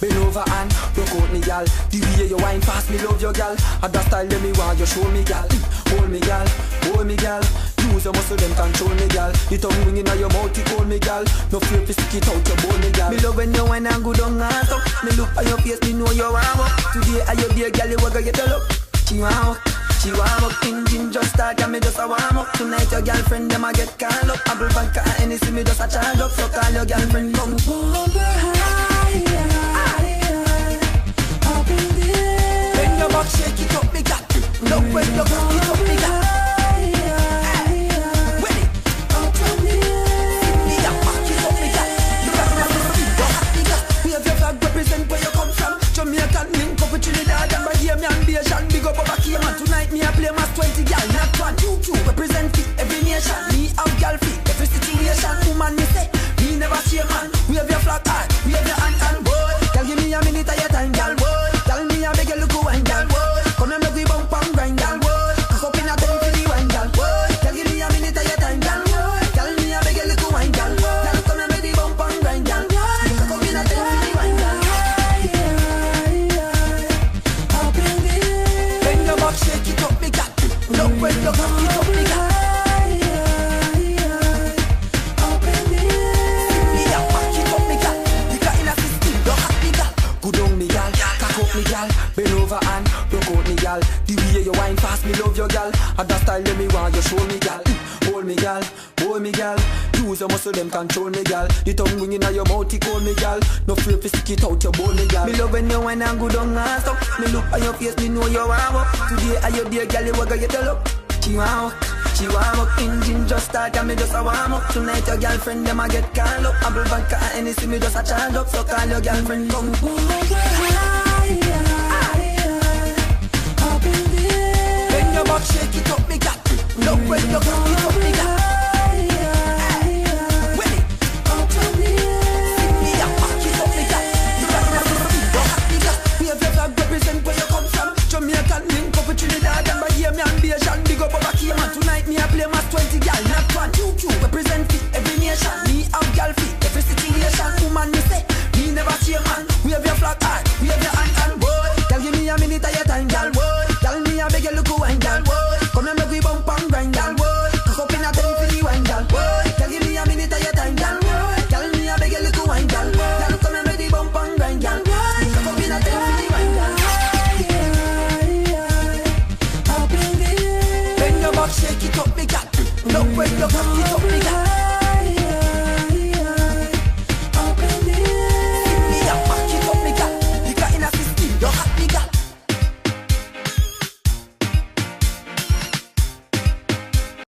Bend over and broke out me gal. The way you wine fast, me love your gal. And that style let me want you show me gal. Hold me gal, hold me gal. Use your muscle them control me gal. The tongue ring in your mouth, you hold me gal. No fear to stick it out your bone me gal. Me love when you wine and good on ass up. Me look at your face, me know you want up. Today I your dear gal, you walk get a look. She want up. She warm up, engine just start and me just a warm up. Tonight your girlfriend them a get called up. Apple vodka and Hennessy me just a charge up. So call your girlfriend come. Bend your back, shake it up, me got. Look when you cock it up, me got. When it sit me up, back it up, me got. You got me got. We have your flag represent where you come from. Jamaican link up with Trinidad and Bahamian ambition. Big up over here, man. Tonight me a play mass 20 gal, not one. You represent fit every nation. Me have gal fit every situation. Woman me say, me never see a man. We have your flag high, we have your hand boy. Gal give me a minute of your time, gal boy. Gal me a beg you look who wine, gal boy. Come and make we bump and grind, gal boy. Cock up in a tent for the wine, gal boy. Gal give me a minute of your time, gal boy. Gal me a beg you look who wine, gal boy. Gal come and make the bump and grind, gal boy. Cock up in a tent for the wine, gal boy. Bend your back, shake it up, me got. Look when you cock it up, me got. Bend over and broke out me gal. The way you wine fast, me love your gal. And that style let me want you show me gal. Hold me gal, hold me gal. Use your muscle them control me gal. The tongue ring in your mouth, it call me gal. No fear to stick it out your bone me gal. Me love when you wine and good on ass up. Me look at your face, me know you warm up. Today I your dear gal, you walk get a look. She warm up, she warm up. Engine just start and me just a warm up. Tonight your girlfriend them a get called up. Apple vodka and Hennessy me just a charge up. So call your girlfriend come. Bend your back, shake it up, me got. Look when you cock it up.